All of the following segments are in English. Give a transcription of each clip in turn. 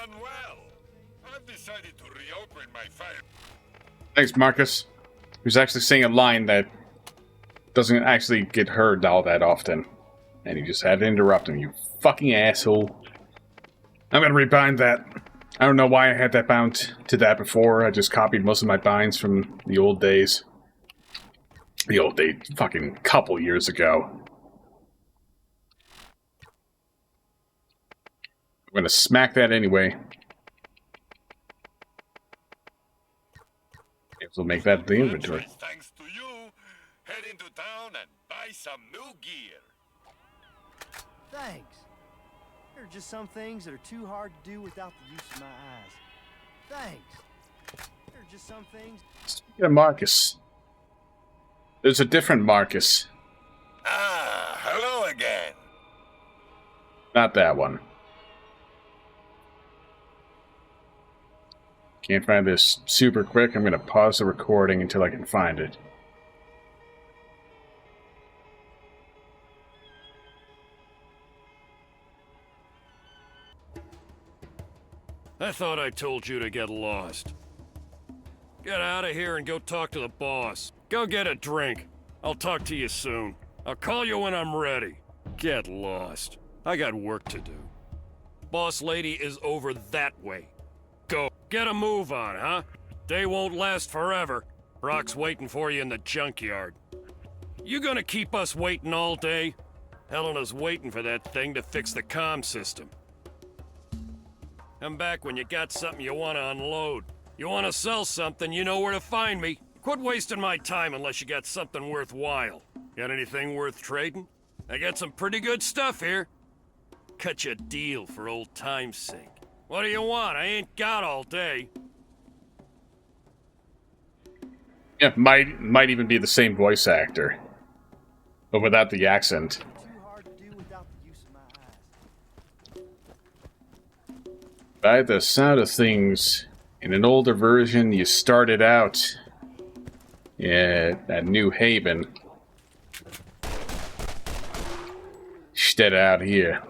done well. I've decided to reopen my file. Thanks, Marcus. He was actually saying a line that doesn't actually get heard all that often. And he just had to interrupt him, you fucking asshole. I'm gonna rebind that. I don't know why I had that bound to that before. I just copied most of my binds from the old days. The old days, fucking couple years ago. I'm gonna smack that anyway. We'll make that the inventory. Thanks to you, head into town and buy some new gear. Thanks. There are just some things that are too hard to do without the use of my eyes. Thanks. There are just some things... Speaking of Marcus. There's a different Marcus. Ah, hello again. Not that one. Can't find this super quick. I'm going to pause the recording until I can find it. I thought I told you to get lost. Get out of here and go talk to the boss. Go get a drink. I'll talk to you soon. I'll call you when I'm ready. Get lost. I got work to do. Boss lady is over that way. Go. Get a move on, huh? Day won't last forever. Brock's waiting for you in the junkyard. You gonna keep us waiting all day? Helena's waiting for that thing to fix the comm system. Come back when you got something you want to unload. You want to sell something, you know where to find me. Quit wasting my time unless you got something worthwhile. Got anything worth trading? I got some pretty good stuff here. Cut you a deal for old time's sake. What do you want? I ain't got all day. Yeah, might even be the same voice actor, but without the accent. Too hard to do without the use of my eyes. By the sound of things, in an older version, you started out at New Haven. Instead out here.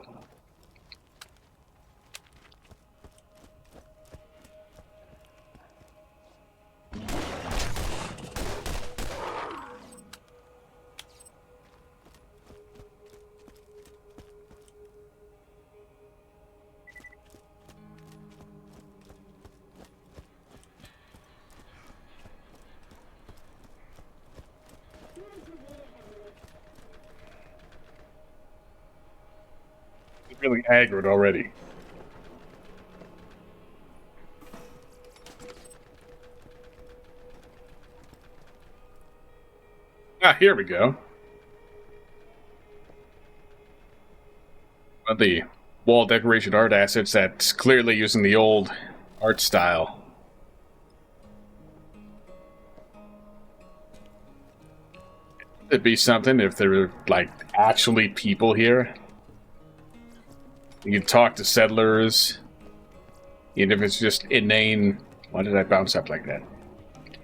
Really aggroed already. Ah, here we go. One of the wall decoration art assets that's clearly using the old art style. It'd be something if there were, like, actually people here. You can talk to settlers. Even if it's just inane... Why did I bounce up like that?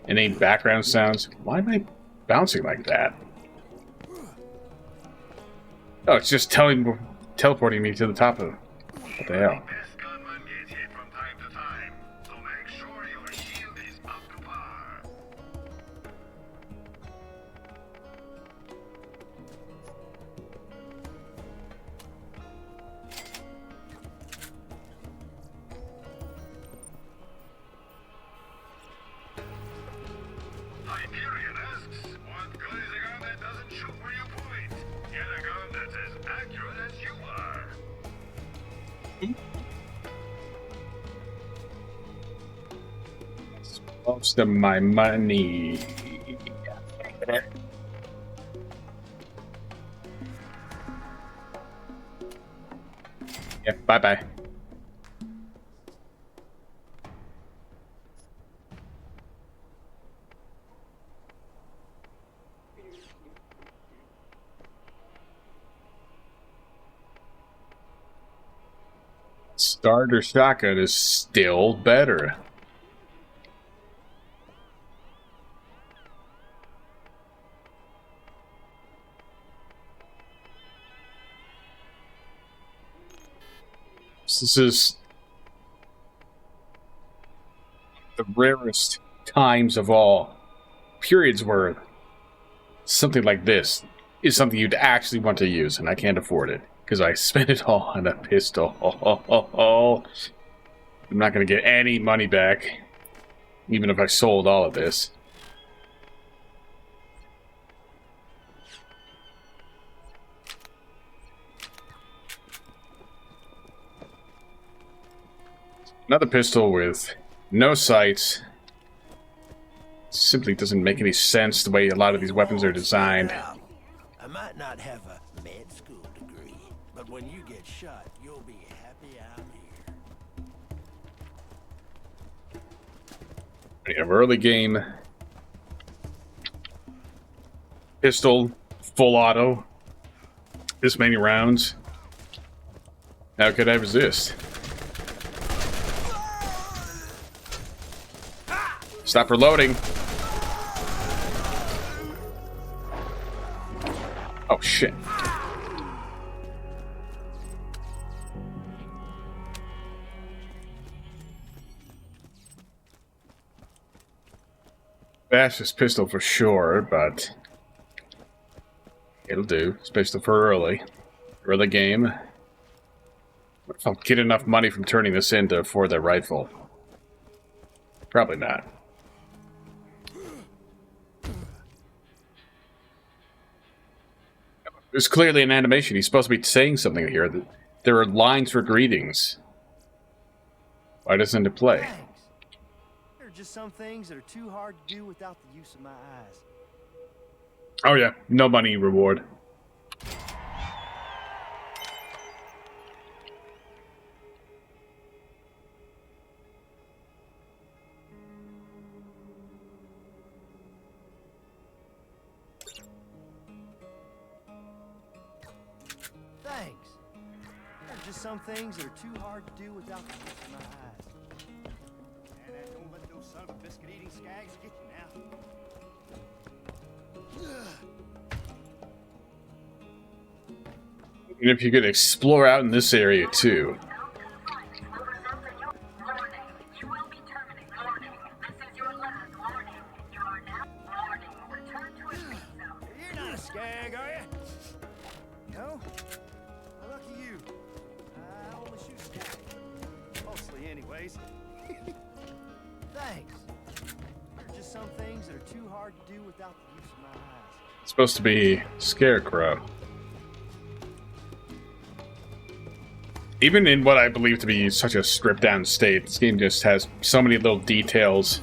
Inane background sounds. Why am I bouncing like that? Oh, it's just teleporting me to the top of... What the hell? Most of my money. Yeah, bye-bye. Starter shotgun is still better. This is rarest times of all. Periods where something like this is something you'd actually want to use, and I can't afford it because I spent it all on a pistol. I'm not going to get any money back, even if I sold all of this. Another pistol with no sights. Simply doesn't make any sense the way a lot of these weapons are designed. I might not have a med school degree, but when you get shot, you'll be happy I'm here. We have early game. Pistol, full auto. This many rounds. How could I resist? Stop reloading. Oh, shit. Fastest pistol for sure, but it'll do, especially for early game. What if I'll get enough money from turning this into for the rifle? Probably not. There's clearly an animation. He's supposed to be saying something here. There are lines for greetings. Why doesn't it play? Thanks. There are just some things that are too hard to do without the use of my eyes. Oh yeah, no money reward. Thanks. There are just some things that are too hard to do without the use of my eyes. And don't let those son of a biscuit-eating skags get you now. And if you could explore out in this area too. You're not a skag, are you? No? Well, lucky you. I only shoot skags. Mostly anyways. Thanks. There are just some things that are too hard to do without the use of my eyes. It's supposed to be Scarecrow. Even in what I believe to be such a stripped-down state, this game just has so many little details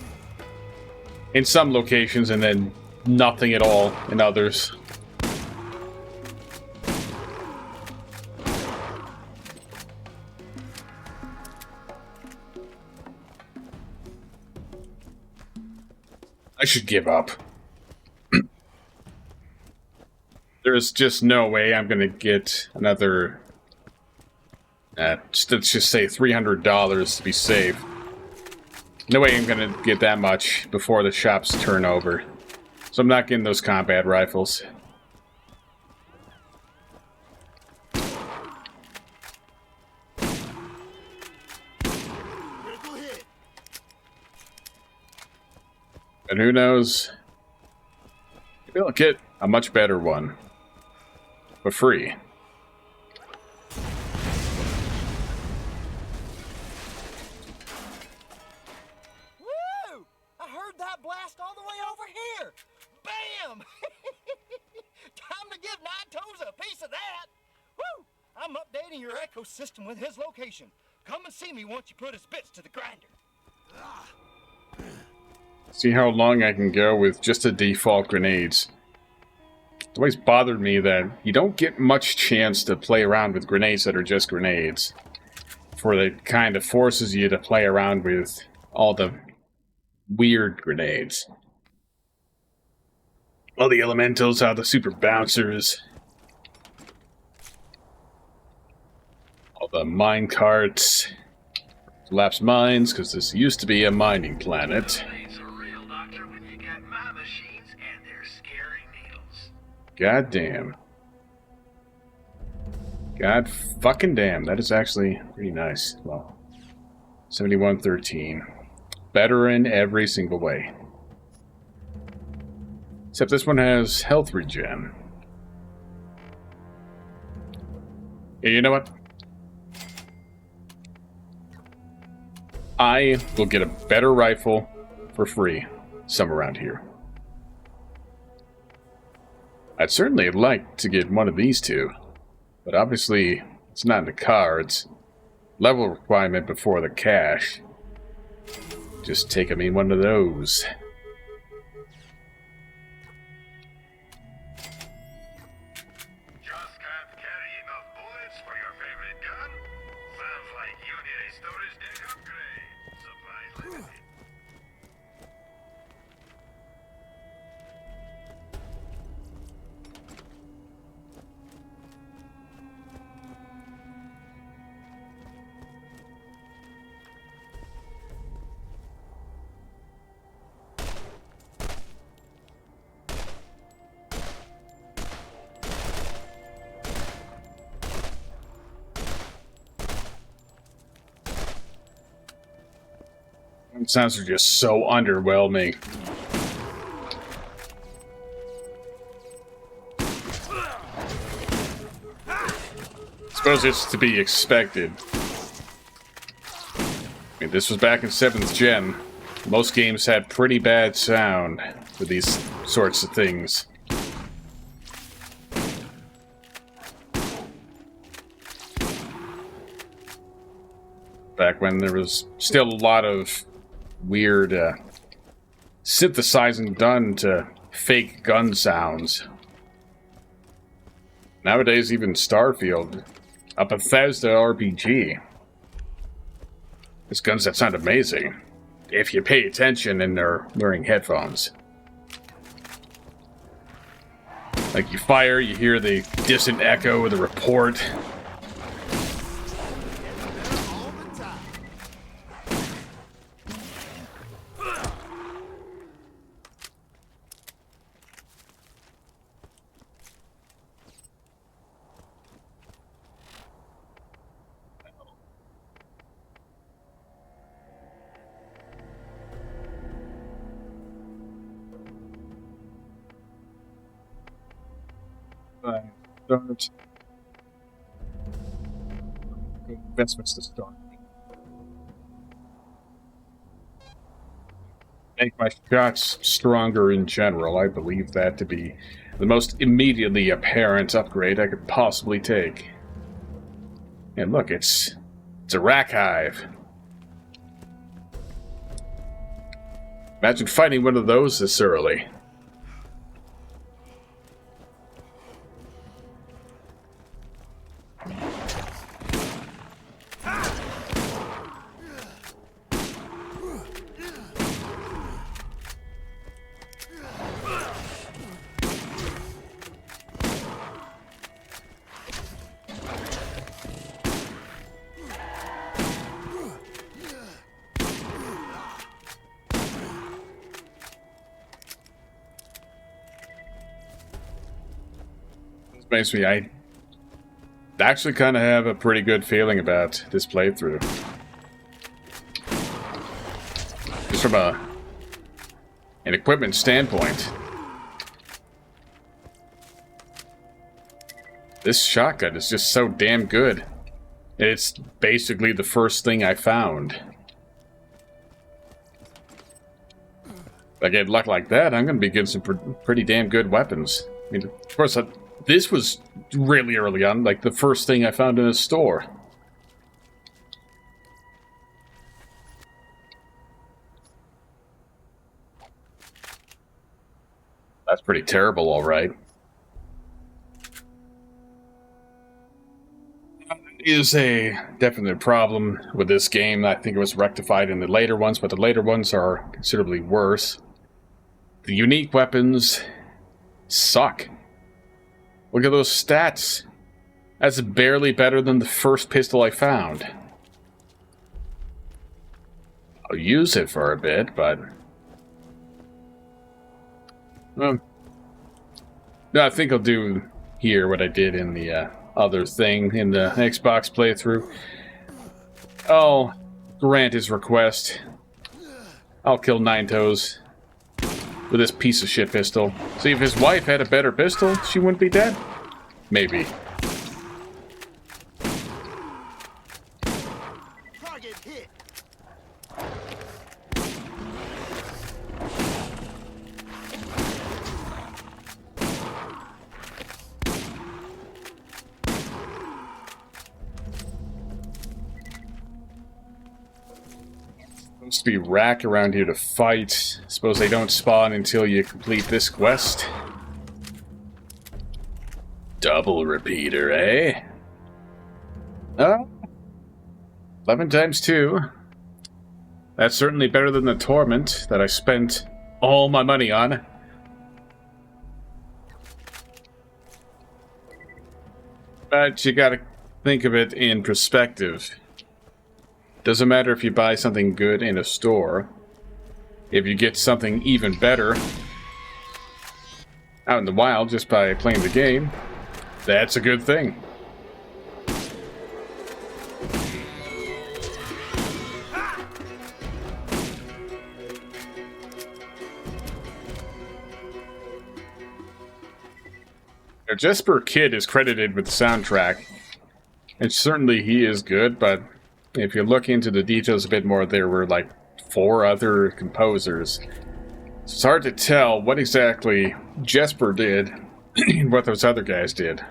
in some locations and then nothing at all in others. I should give up. There is just no way I'm gonna get another... let's just say $300 to be safe. No way I'm gonna get that much before the shops turn over. So I'm not getting those combat rifles. And who knows? Maybe I'll get a much better one. For free. Woo! I heard that blast all the way over here. Bam! Time to give Nine Toes a piece of that. Woo! I'm updating your ecosystem with his location. Come and see me once you put his bits to the grinder. See how long I can go with just the default grenades. It's always bothered me that you don't get much chance to play around with grenades that are just grenades. For it kind of forces you to play around with all the weird grenades. All the elementals, all the super bouncers. All the mine carts. Collapsed mines, because this used to be a mining planet. God damn. God fucking damn. That is actually pretty nice. Well, 7113. better in every single way. Except this one has health regen. Yeah, you know what? I will get a better rifle for free somewhere around here. I'd certainly like to get one of these two, but obviously it's not in the cards. Level requirement before the cash. Just taking me one of those. Just can't carry enough bullets for your favorite gun? Sounds like you need a storage deck upgrade. Supplies limited. Sounds are just so underwhelming. Suppose it's to be expected. I mean, this was back in 7th gen. Most games had pretty bad sound for these sorts of things. Back when there was still a lot of weird synthesizing done to fake gun sounds. Nowadays, even Starfield, a Bethesda RPG, there's guns that sound amazing if you pay attention and they're wearing headphones. Like you fire, you hear the distant echo of the report. Start. Investments to start. Make my shots stronger in general. I believe that to be the most immediately apparent upgrade I could possibly take. And look, it's a rack hive. Imagine fighting one of those this early. Makes me, I actually kind of have a pretty good feeling about this playthrough. Just from an equipment standpoint. This shotgun is just so damn good. It's basically the first thing I found. If I get luck like that, I'm going to be getting some pretty damn good weapons. I mean, of course, this was really early on, like the first thing I found in a store. That's pretty terrible, all right. Is a definite problem with this game. I think it was rectified in the later ones, but the later ones are considerably worse. The unique weapons suck. Look at those stats. That's barely better than the first pistol I found. I'll use it for a bit, but... well, no, I think I'll do here what I did in the other thing in the Xbox playthrough. I'll grant his request. I'll kill Nine Toes with this piece of shit pistol. See, if his wife had a better pistol, she wouldn't be dead? Maybe. Target hit. Supposed to be rack around here to fight. Suppose they don't spawn until you complete this quest. Double repeater, eh? Oh. 11 times 2. That's certainly better than the torment that I spent all my money on. But you gotta think of it in perspective. Doesn't matter if you buy something good in a store. If you get something even better out in the wild just by playing the game, that's a good thing. Now, Jesper Kid is credited with the soundtrack, and certainly he is good, but if you look into the details a bit more, there were like 4 other composers. It's hard to tell what exactly Jesper did and what those other guys did.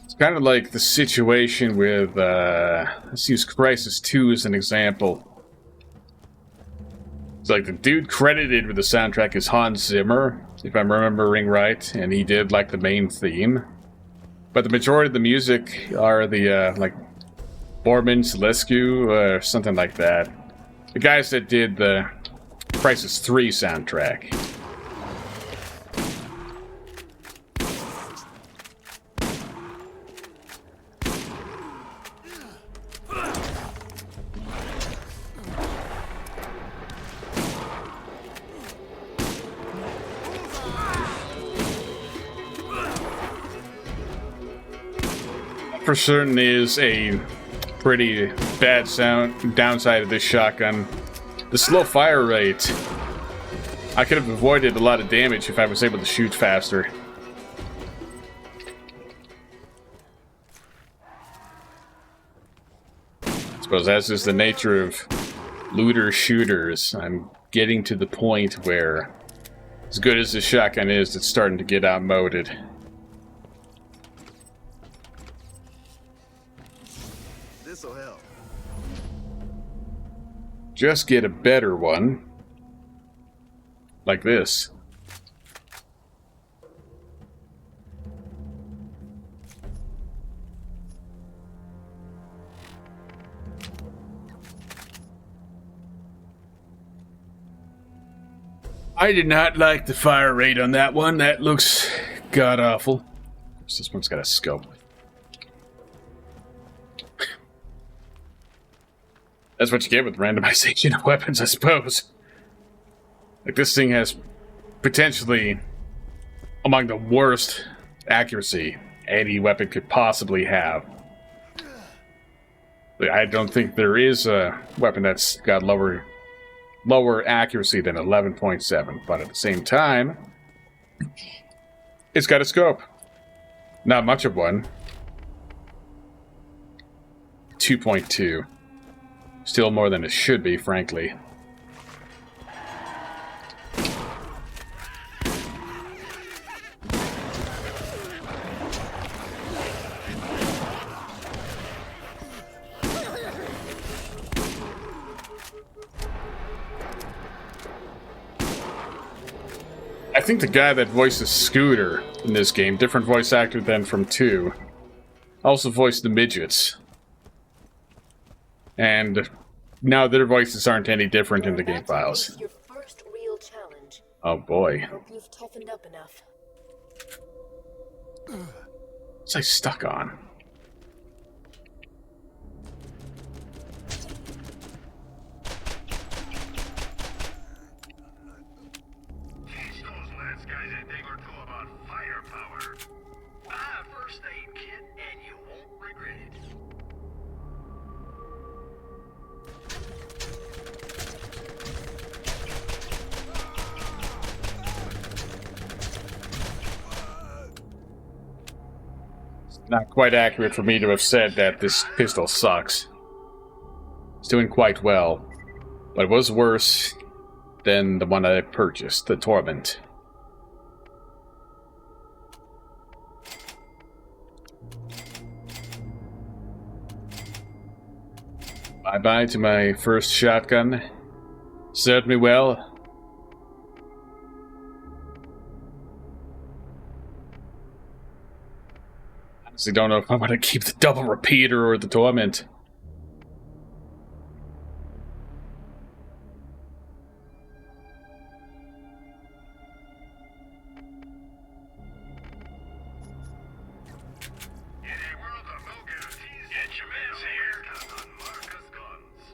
It's kind of like the situation with, let's use Crysis 2 as an example. It's like the dude credited with the soundtrack is Hans Zimmer, if I'm remembering right, and he did like the main theme. But the majority of the music are the, like, Borman Selescu, or something like that. The guys that did the Crysis 3 soundtrack. For certain is a pretty bad downside of this shotgun. The slow fire rate. I could have avoided a lot of damage if I was able to shoot faster. I suppose as is the nature of looter shooters, I'm getting to the point where, as good as this shotgun is, it's starting to get outmoded. This'll help. Just get a better one. Like this. I did not like the fire rate on that one. That looks god-awful. This one's got a scope. That's what you get with randomization of weapons, I suppose. Like, this thing has potentially among the worst accuracy any weapon could possibly have. Like, I don't think there is a weapon that's got lower accuracy than 11.7, but at the same time, it's got a scope. Not much of one. 2.2. Still more than it should be, frankly. I think the guy that voices Scooter in this game, different voice actor than from 2, also voiced the midgets. And now their voices aren't any different in the game files. Your first real challenge. Oh boy. Hope you've toughened up enough. What's I stuck on? Teach those lads guys a thing or two about firepower. Buy a first aid kit and you won't regret it. Not quite accurate for me to have said that this pistol sucks. It's doing quite well, but it was worse than the one I purchased, the Torment. Bye-bye to my first shotgun. Served me well. Honestly don't know if I'm going to keep the double repeater or the Torment. In a world of no guarantees, get your man's here on Marcus Guns.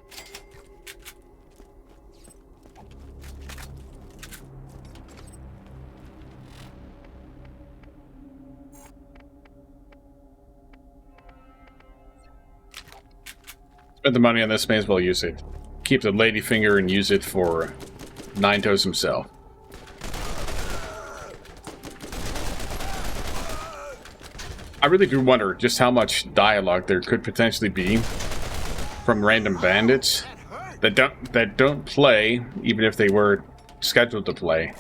Spend the money on this, may as well use it. Keep the ladyfinger and use it for Nine Toes himself. I really do wonder just how much dialogue there could potentially be from random bandits that don't play, even if they were scheduled to play.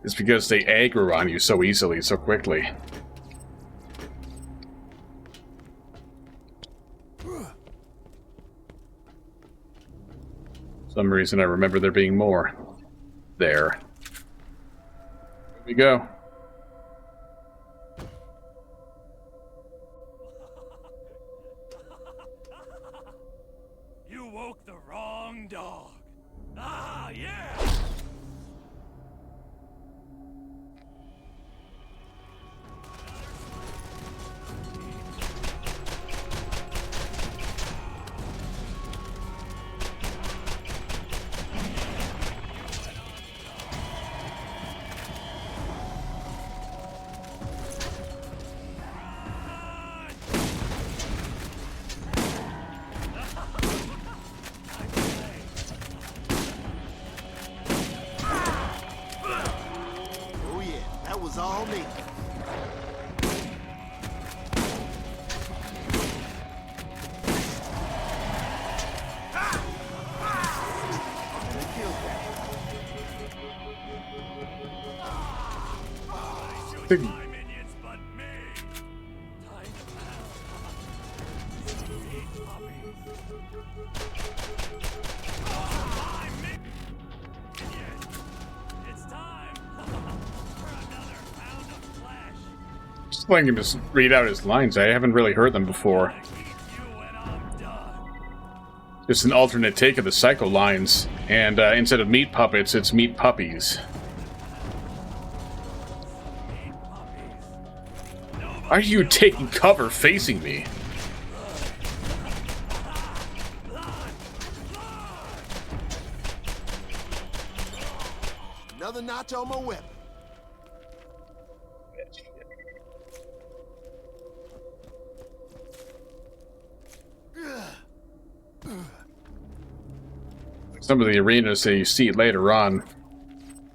It's because they aggro on you so easily, so quickly. For some reason I remember there being more. There. Here we go. You woke the wrong dog. Ah, yeah! Oh yeah, that was all me. Big- My minions, but me. Time to pound. Eat puppies. My minion. It's time for another pound of flesh. Just letting him just read out his lines. I haven't really heard them before. I eat you when I'm done. Just an alternate take of the Psycho lines. And instead of meat puppets, it's meat puppies. Why are you taking cover facing me? Another notch on my weapon. Some of the arenas that you see later on,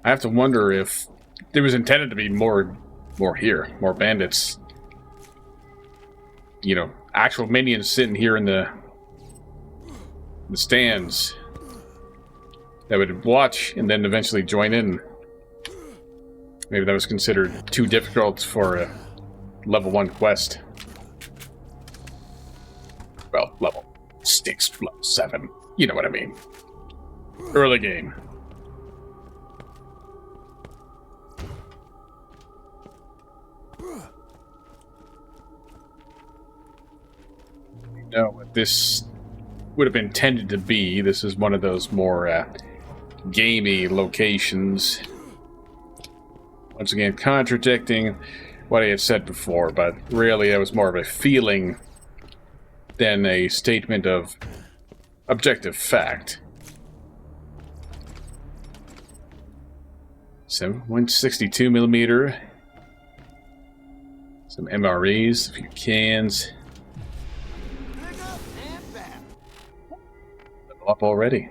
I have to wonder if there was intended to be more here, more bandits. You know, actual minions sitting here in the stands that would watch and then eventually join in. Maybe that was considered too difficult for a level 1 quest. Well, level 6, level 7. You know what I mean. Early game. Know what this would have intended to be. This is one of those more gamey locations. Once again, contradicting what I had said before, but really it was more of a feeling than a statement of objective fact. So, 162mm. Some MREs, a few cans. Big up and back. Level up already.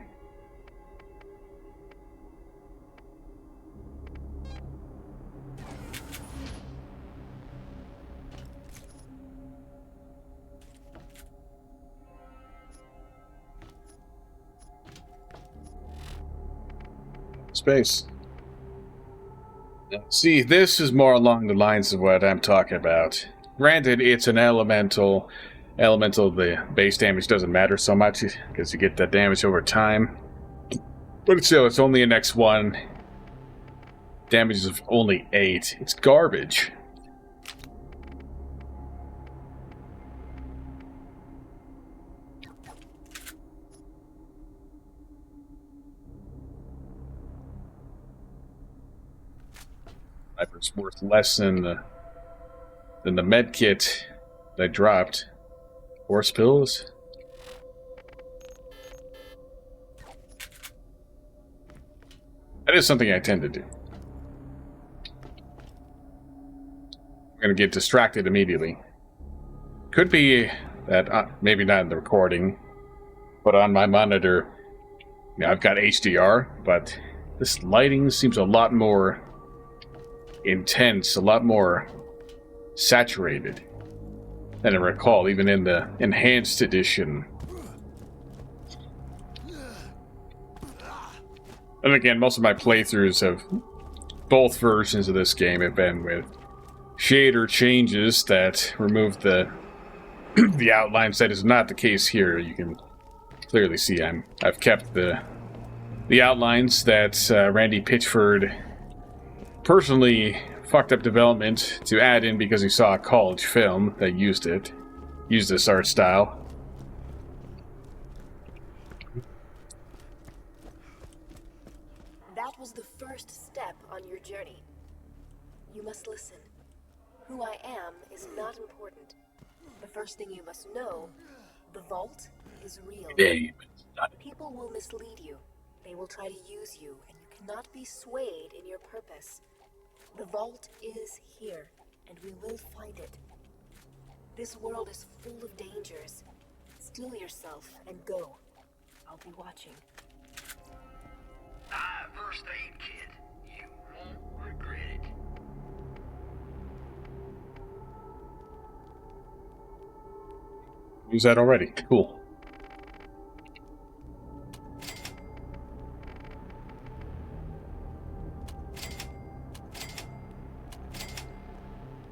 space. See, this is more along the lines of what I'm talking about. Granted, it's an elemental. The base damage doesn't matter so much because you get that damage over time. But still, it's only an X1. Damage of only 8. It's garbage. Sniper's worth less than the med kit that I dropped. Horse pills? That is something I tend to do. I'm gonna get distracted immediately. Could be that, maybe not in the recording, but on my monitor, I've got HDR, but this lighting seems a lot more intense, a lot more saturated than I recall, even in the enhanced edition. And again, most of my playthroughs of both versions of this game have been with shader changes that remove the the outlines. That is not the case here. You can clearly see I've kept the outlines that Randy Pitchford personally fucked up development to add in because he saw a college film that used this art style. That was the first step on your journey. You must listen. Who I am is not important. The first thing you must know, the vault is real. People will mislead you. They will try to use you, and you cannot be swayed in your purpose. The vault is here, and we will find it. This world is full of dangers. Still yourself and go. I'll be watching. First aid kit. You won't regret it. Use that already. Cool.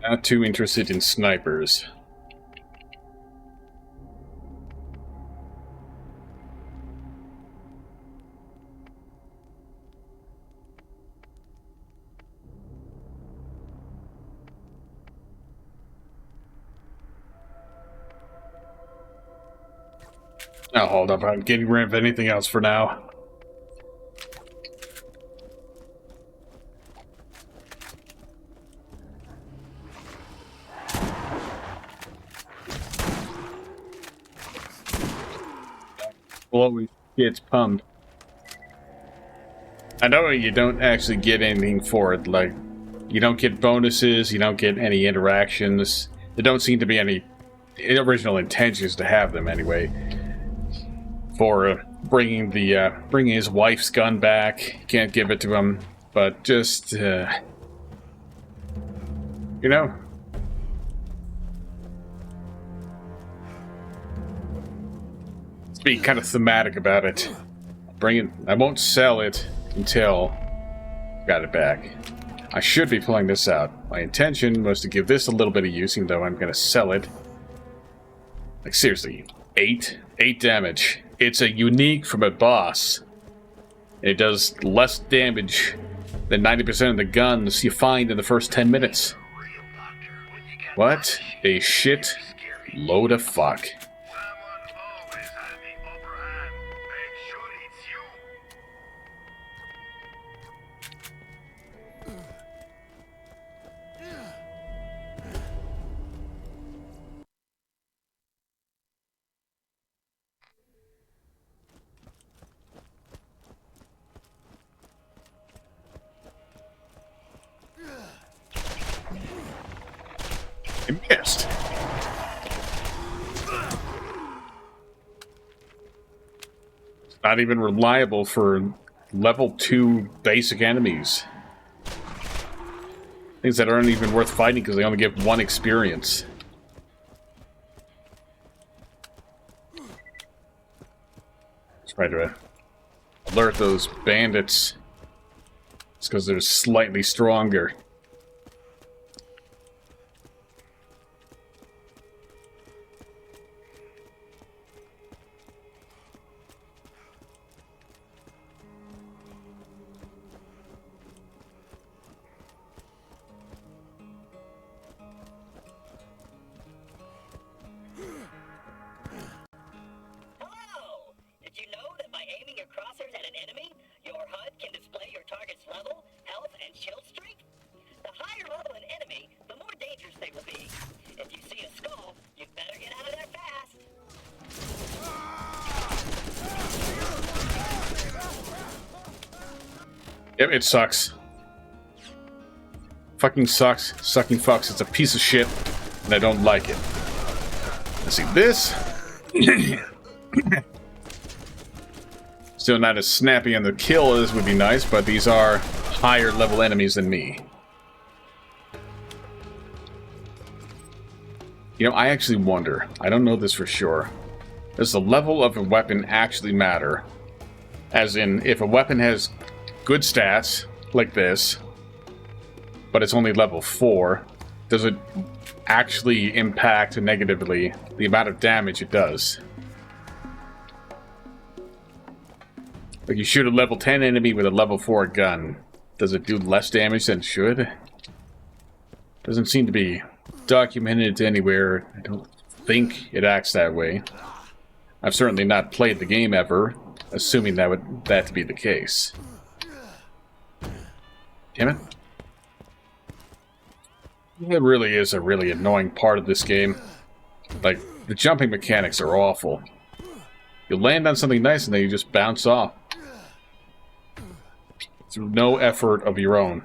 Not too interested in snipers. Now hold up, I'm getting rid of anything else for now. Always gets pumped. I know you don't actually get anything for it, like, you don't get bonuses, you don't get any interactions. There don't seem to be any original intentions to have them anyway. For bringing his wife's gun back, can't give it to him, but just, you know. Be kind of thematic about it. I won't sell it until I got it back. I should be pulling this out. My intention was to give this a little bit of use, even though I'm gonna sell it. Like seriously, 8 damage. It's a unique from a boss. It does less damage than 90% of the guns you find in the first 10 minutes. What a shit load of fuck. I missed. It's not even reliable for level 2 basic enemies. Things that aren't even worth fighting because they only give 1 experience. Try to alert those bandits It's because they're slightly stronger. Hello! Did you know that by aiming your crosshairs at an enemy, your HUD can display your target's level, health, and shield streak? The higher level an enemy, the more dangerous they will be. If you see a skull, you better get out of there fast. Yep, it sucks. Fucking sucks. Sucking fucks. It's a piece of shit, and I don't like it. Let's see this. Still not as snappy on the kill as would be nice, but these are higher level enemies than me. You know, I actually wonder, I don't know this for sure, does the level of a weapon actually matter? As in, if a weapon has good stats, like this, but it's only level 4, does it actually impact negatively the amount of damage it does? Like, you shoot a level 10 enemy with a level 4 gun. Does it do less damage than it should? Doesn't seem to be documented anywhere. I don't think it acts that way. I've certainly not played the game ever, assuming that to be the case. Damn it. It really is a really annoying part of this game. Like, the jumping mechanics are awful. You land on something nice and then you just bounce off. Through no effort of your own.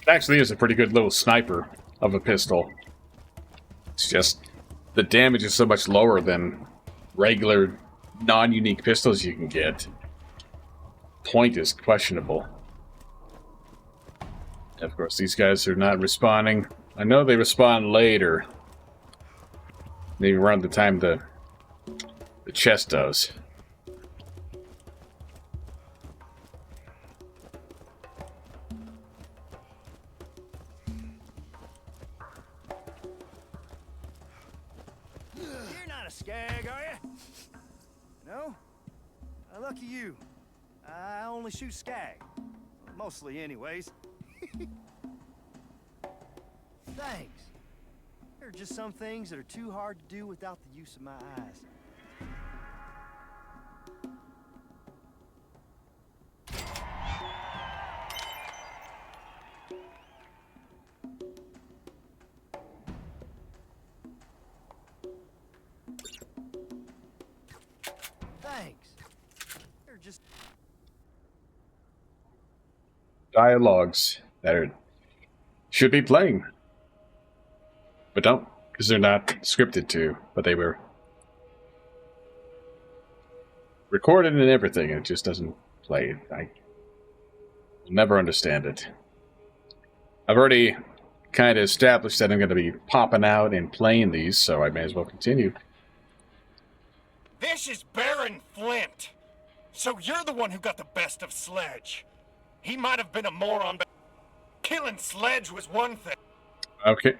It actually is a pretty good little sniper of a pistol. It's just the damage is so much lower than regular non-unique pistols you can get. Point is questionable. Of course, these guys are not responding. I know they respond later. Maybe around the time the chest does. You're not a skag, are you? No? Lucky you. I only shoot skag. Mostly anyways. Thanks. There are just some things that are too hard to do without the use of my eyes. Thanks. They're just Dialogues that should be playing, but don't, because they're not scripted to, but they were recorded and everything, and it just doesn't play. I will never understand it. I've already kind of established that I'm going to be popping out and playing these, so I may as well continue. This is Baron Flint. So you're the one who got the best of Sledge. He might have been a moron, but killing Sledge was one thing. Okay,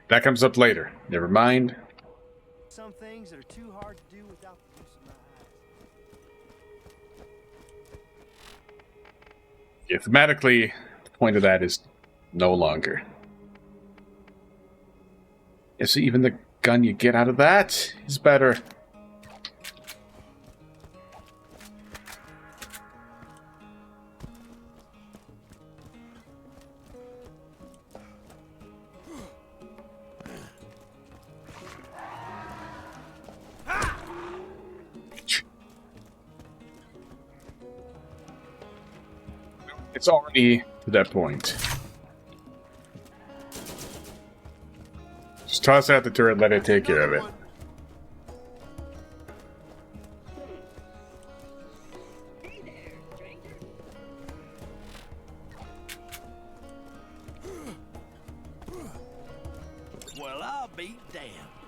that comes up later. Never mind. some things that are too hard to do without the use of my eyes. Yeah, thematically, the point of that is no longer. Yeah, so even the gun you get out of that is better. It's already to that point. Just toss out the turret, let it take care of it. Hey there, stranger. Well, I'll be damned.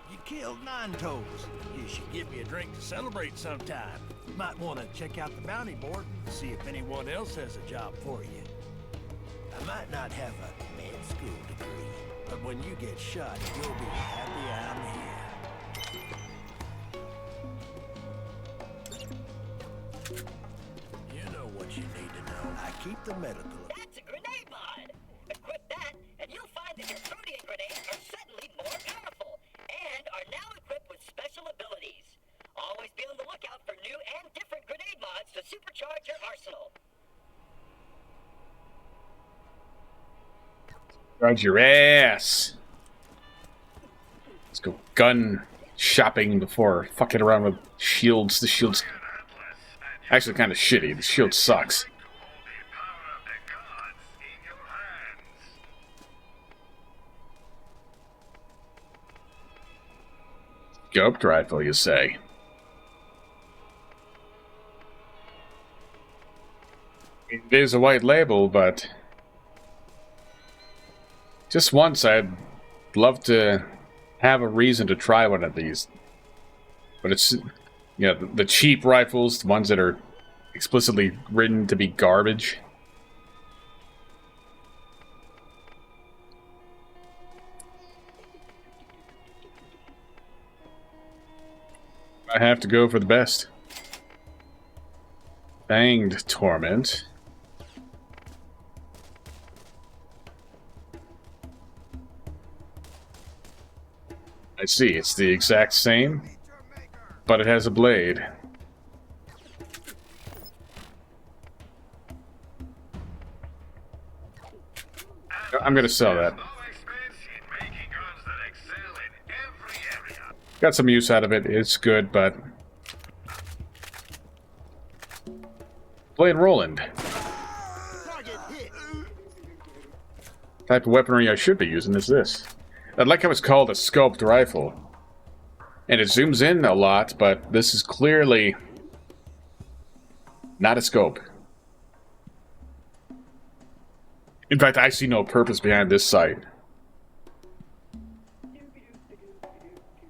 You killed Nine Toes. You should give me a drink to celebrate sometime. Might want to check out the bounty board and see if anyone else has a job for you. I might not have a med school degree, but when you get shot, you'll be happy I'm here. You know what you need to know. I keep the medical. That's a grenade mod. Equip that, and you'll find that your protein grenades are suddenly more powerful and are now equipped with special abilities. Always be on the lookout for new and different grenade mods to supercharge your arsenal. Charge your ass. Let's go gun shopping before fucking around with shields. The shields actually kind of shitty. The shield sucks. Scoped rifle, you say? It is a white label, but just once I'd love to have a reason to try one of these. But it's, you know, the cheap rifles, the ones that are explicitly written to be garbage. I have to go for the best. Banged Torment. I see, it's the exact same, but it has a blade. I'm gonna sell that. Got some use out of it, it's good, but... Playing Roland. Type of weaponry I should be using is this. I like how it's called a scoped rifle. And it zooms in a lot, but this is clearly not a scope. In fact, I see no purpose behind this sight.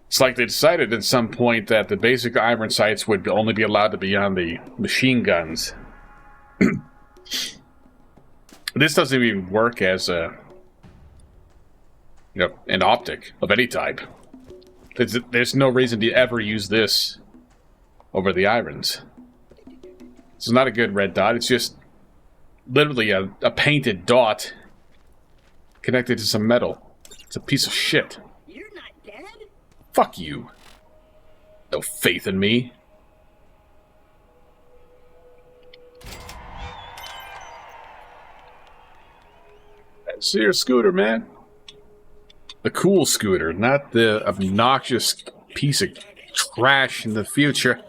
It's like they decided at some point that the basic iron sights would only be allowed to be on the machine guns. This doesn't even work as a, you know, an optic of any type. There's no reason to ever use this over the irons. It's not a good red dot. It's just literally a painted dot connected to some metal. It's a piece of shit. You're not dead? Fuck you. No faith in me. See your scooter, man. The cool scooter, not the obnoxious piece of trash in the future.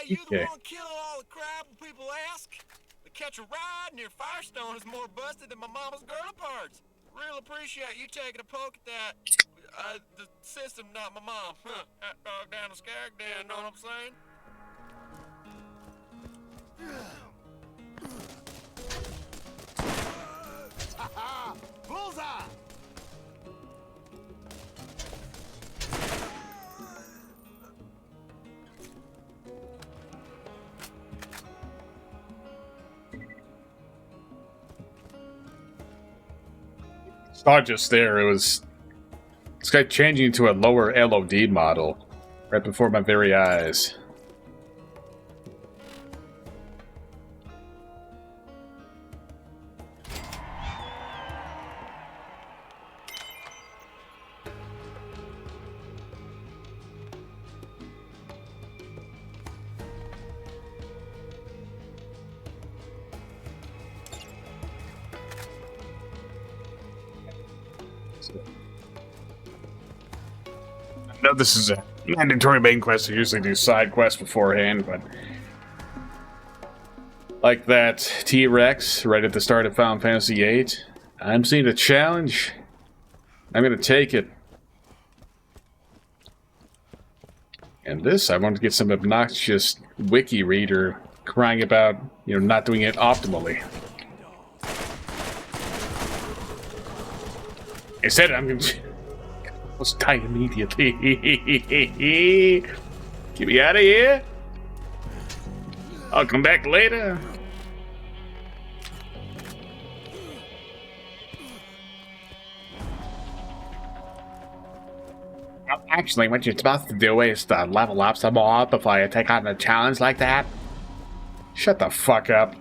You the Okay. one killing all the crap when people ask? The catch a ride near Firestone is more busted than my mama's girl parts. Real appreciate you taking a poke at that. The system, not my mom. That dog down the skag den, know what I'm saying? Ha-ha! Bullseye! It's not just there, it was... This guy changing into a lower LOD model right before my very eyes. No, this is a mandatory main quest. I usually do side quests beforehand, but like that T-Rex right at the start of Final Fantasy VIII, I'm seeing a challenge. I'm gonna take it. And this, I want to get some obnoxious wiki reader crying about, you know, not doing it optimally. Instead, I'm gonna almost die immediately. Get me out of here. I'll come back later. Actually, what you're supposed to do is to level up some more before you take on a challenge like that. Shut the fuck up.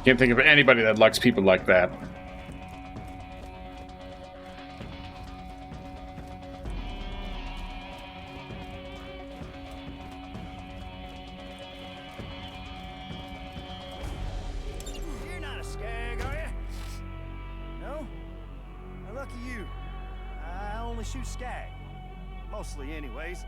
Can't think of anybody that likes people like that. You're not a skag, are you? No? Well, lucky you. I only shoot skag. Mostly, anyways.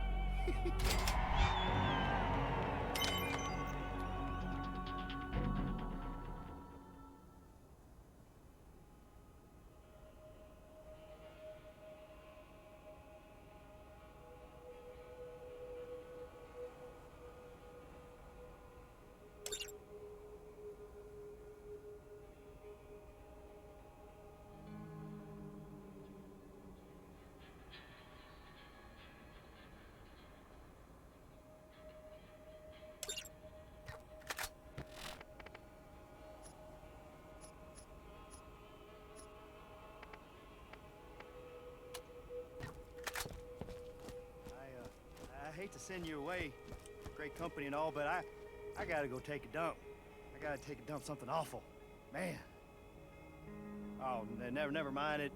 I hate to send you away, great company and all, but I gotta go take a dump. I gotta take a dump, something awful, man. Oh, never mind it.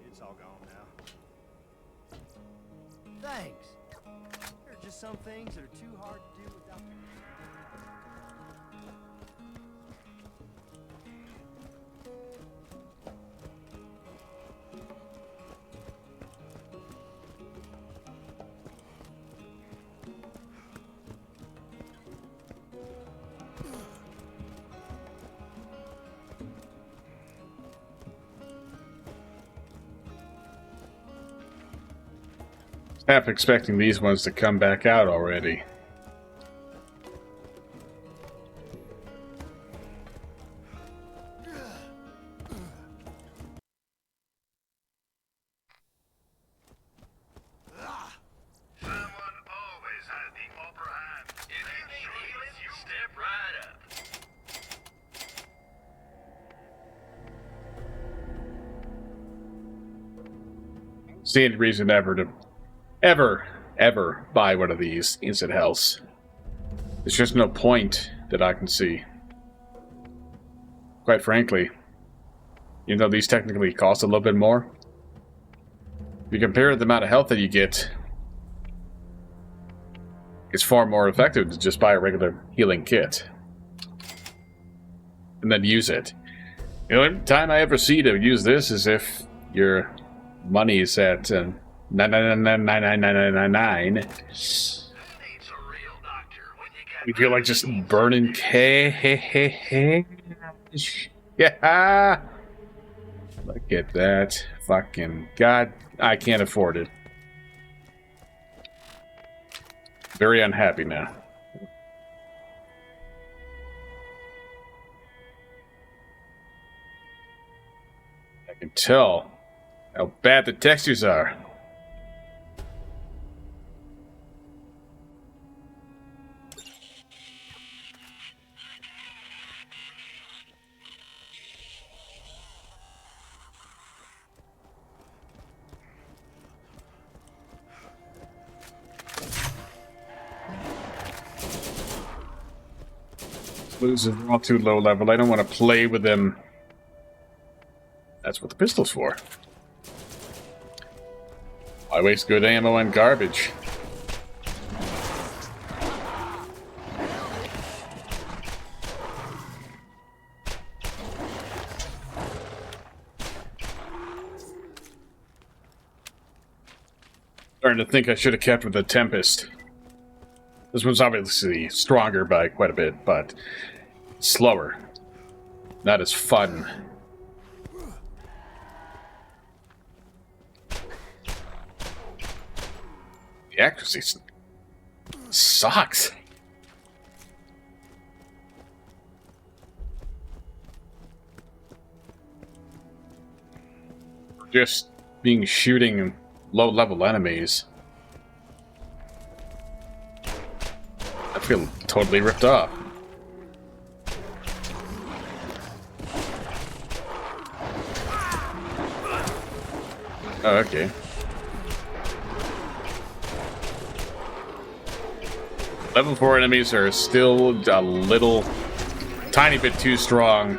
It's all gone now. Thanks. There are just some things that are too hard to do without. Half expecting these ones to come back out already. Someone always has the upper hand. If you need healing, you step right up. See any reason ever to ever buy one of these instant healths. There's just no point that I can see. Quite frankly, even though these technically cost a little bit more, if you compare the amount of health that you get, it's far more effective to just buy a regular healing kit and then use it. The only time I ever see to use this is if your money is at 9999999. You feel like just burning cash. Yeah. Look at that. Fucking God. I can't afford it. Very unhappy now. I can tell how bad the textures are. Losers are all too low level. I don't want to play with them. That's what the pistol's for. I waste good ammo on garbage. Starting to think I should have kept with the Tempest. This one's obviously stronger by quite a bit, but slower. Not as fun. The accuracy sucks. Just being shooting low-level enemies. I feel totally ripped off. Oh, okay. Level 4 enemies are still a little, tiny bit too strong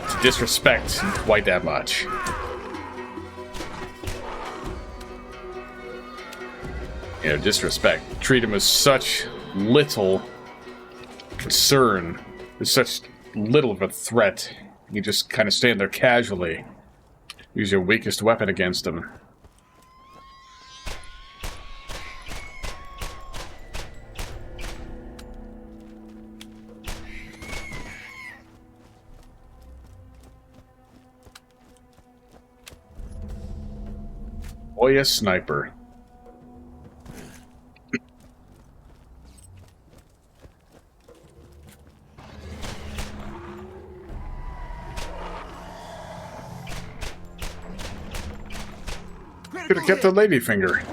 to disrespect quite that much. You know, disrespect. Treat them with such little concern, with such little of a threat. You just kind of stand there casually. Use your weakest weapon against them. Boy, a sniper. Could have kept the ladyfinger.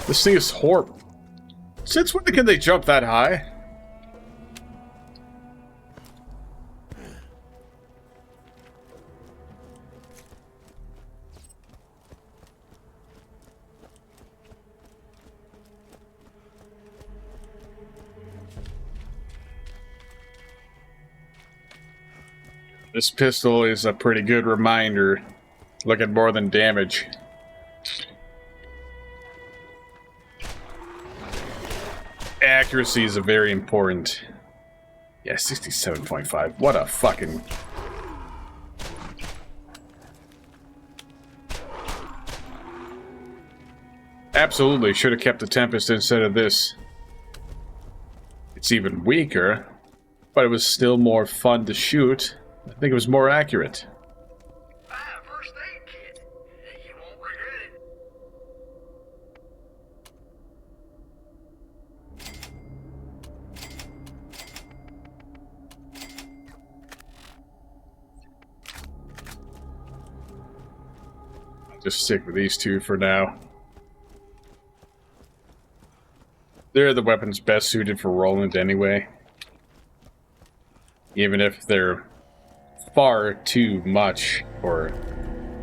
This thing is horrible. Since when can they jump that high? This pistol is a pretty good reminder. Look at more than damage. Accuracy is a very important. Yeah, 67.5. What a fucking... Absolutely should have kept the Tempest instead of this. It's even weaker, but it was still more fun to shoot. I think it was more accurate. First aid kit. You won't regret it. I'll just stick with these two for now. They're the weapons best suited for Roland anyway. Even if they're far too much for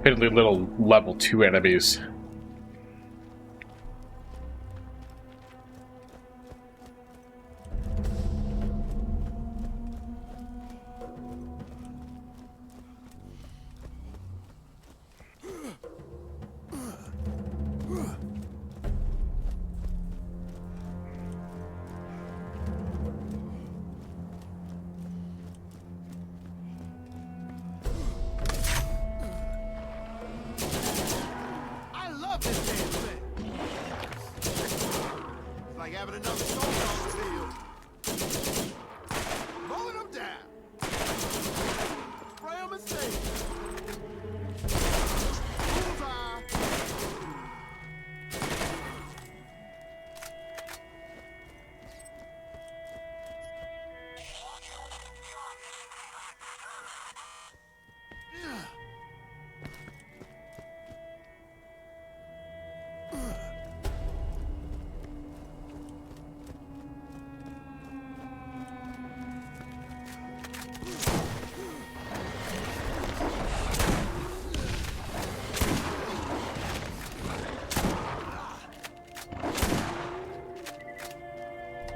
piddly little level 2 enemies. Having another soldier on the field. Rolling them down. Spray them and save bullseye.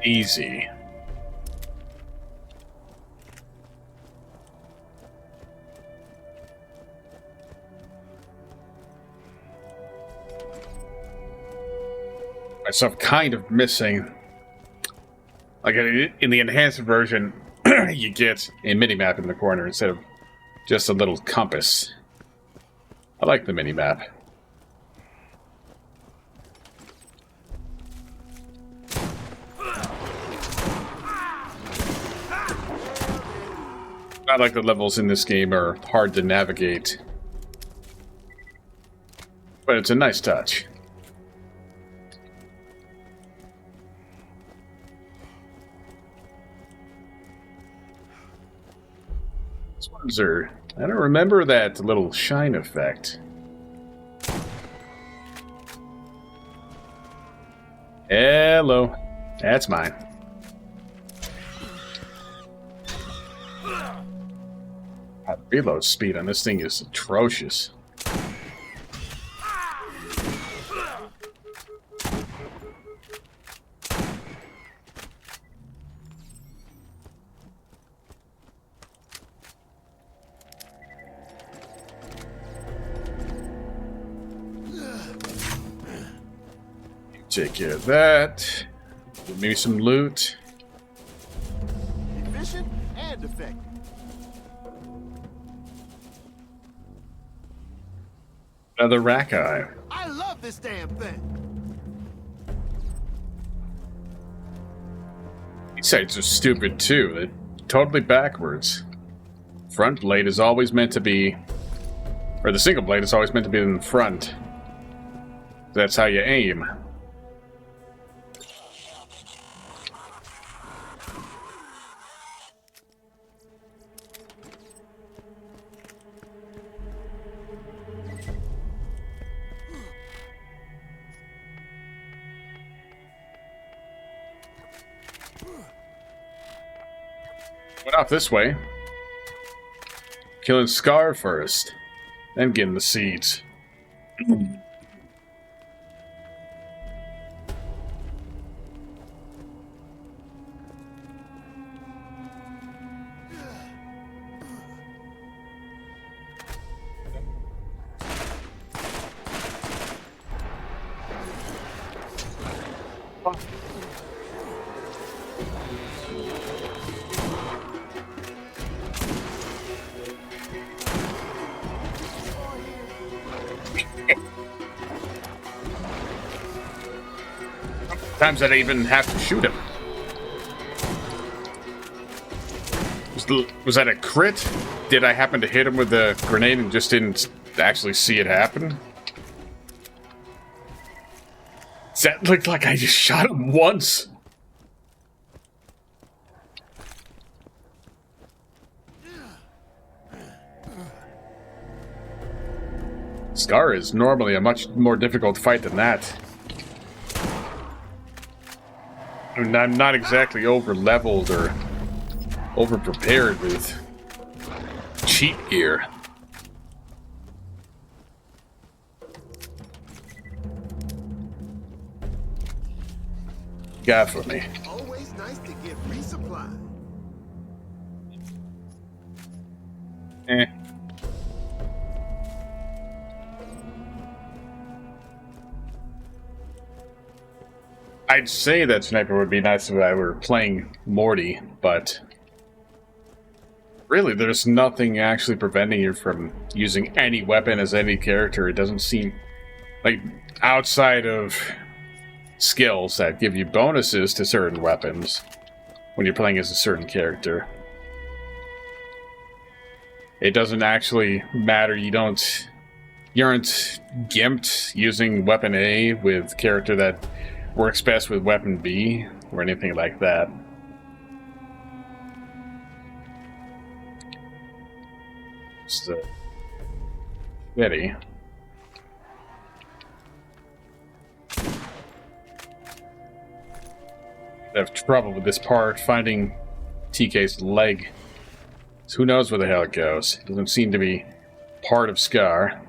Easy. Myself kind of missing. Like in the enhanced version, you get a mini-map in the corner instead of just a little compass. I like the mini-map. Not like the levels in this game are hard to navigate. But it's a nice touch. This one's I don't remember that little shine effect. Hello. That's mine. Reload speed on this thing is atrocious. Take care of that. Maybe some loot. Efficient and effective. Another rack eye. I love this damn thing. These sights are stupid too. They're totally backwards. Front blade is always meant to be, or the single blade is always meant to be in the front. That's how you aim. Went off this way. Killing Scar first, then getting the seeds. Times that I even have to shoot him. Was that a crit? Did I happen to hit him with the grenade and just didn't actually see it happen? Does that look like I just shot him once? Scar is normally a much more difficult fight than that. I mean, I'm not exactly over-leveled or over-prepared with cheap gear. Got for me. Always nice to get resupplied. Eh. I'd say that sniper would be nice if I were playing Morty, but really there's nothing actually preventing you from using any weapon as any character. It doesn't seem like, outside of skills that give you bonuses to certain weapons when you're playing as a certain character. It doesn't actually matter. You aren't gimped using weapon A with character that works best with weapon B or anything like that. It's the Betty. I have trouble with this part finding TK's leg. So who knows where the hell it goes? It doesn't seem to be part of Scar.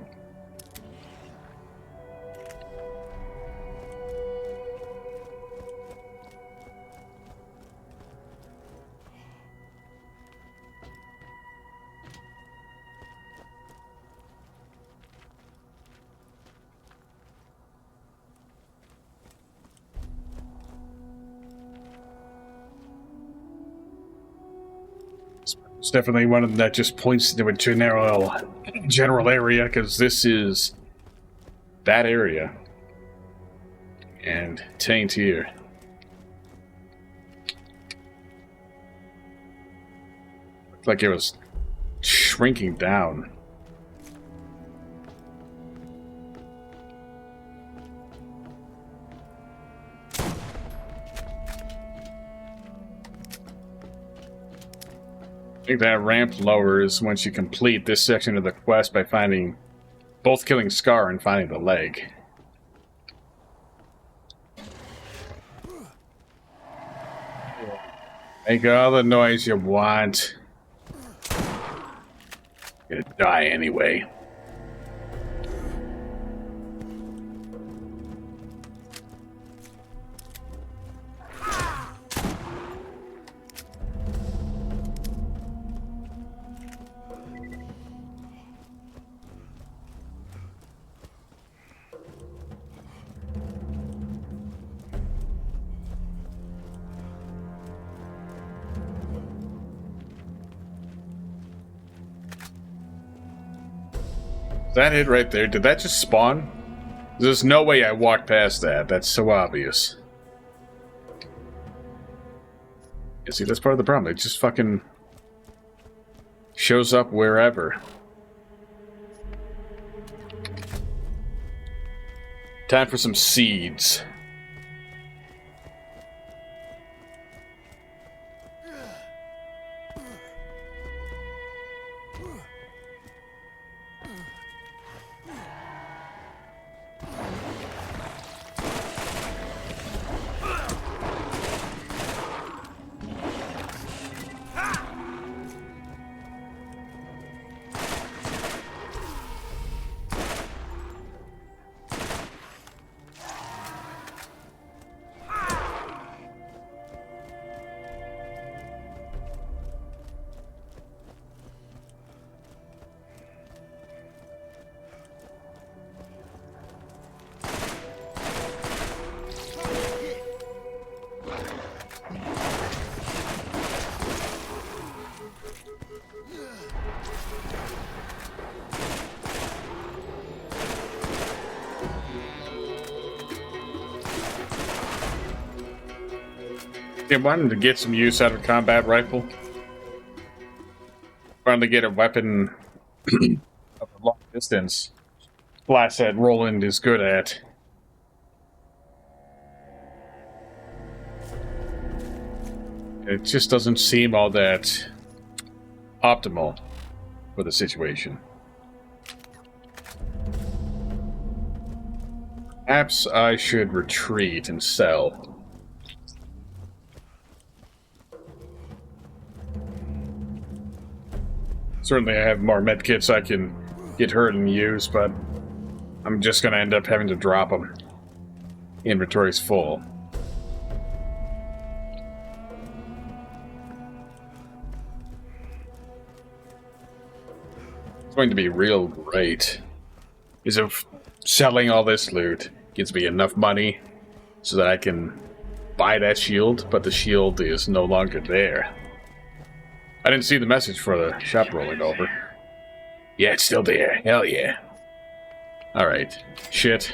It's definitely one of them that just points to a general area, because this is that area. And taint here. Looked like it was shrinking down. I think that ramp lowers once you complete this section of the quest by finding both killing Scar and finding the leg. Make all the noise you want. You're gonna die anyway. That hit right there, did that just spawn? There's no way I walked past that. That's so obvious. You see, that's part of the problem. It just fucking shows up wherever. Time for some seeds. I wanted to get some use out of a combat rifle. Finally get a weapon of a long distance. Blast that Roland is good at. It just doesn't seem all that optimal for the situation. Perhaps I should retreat and sell. Certainly I have more medkits I can get hurt and use, but I'm just going to end up having to drop them. Inventory's full. It's going to be real great. Is if selling all this loot gives me enough money so that I can buy that shield, but the shield is no longer there. I didn't see the message for the shop rolling over. Yeah, it's still there. Hell yeah. Alright. Shit.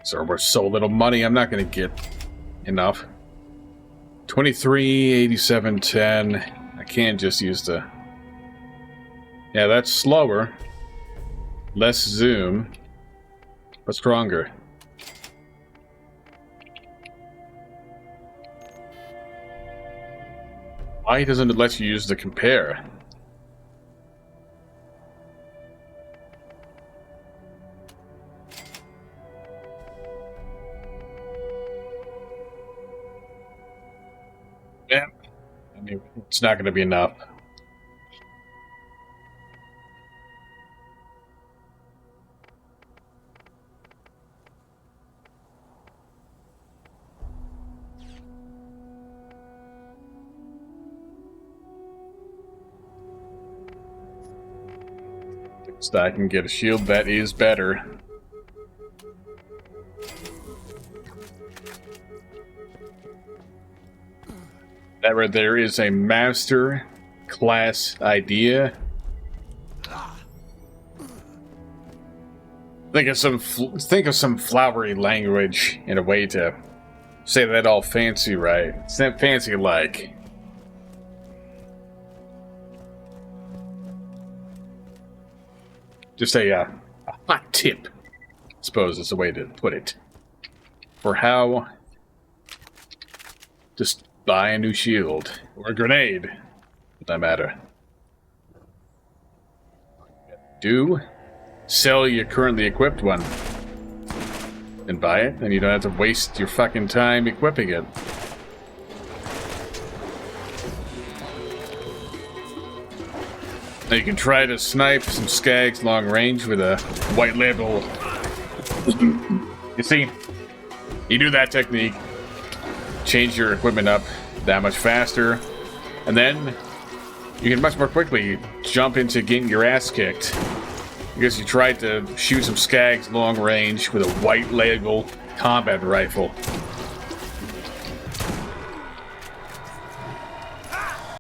So we're so little money, I'm not gonna get enough. 23, 87, 10. I can't just use the... Yeah, that's slower. Less zoom. But stronger. Why doesn't it let you use the compare? Yeah, I mean, it's not going to be enough. So I can get a shield that is better. That right there is a master class idea. Think of some flowery language in a way to Say that all fancy, right? It's not fancy like. Just a hot tip, I suppose is the way to put it. For how... Just buy a new shield. Or a grenade, for that matter. Do sell your currently equipped one. And buy it, and you don't have to waste your fucking time equipping it. Now you can try to snipe some skags long range with a white label. You see, you do that technique, change your equipment up that much faster, and then you can much more quickly jump into getting your ass kicked. Because you tried to shoot some skags long range with a white label combat rifle.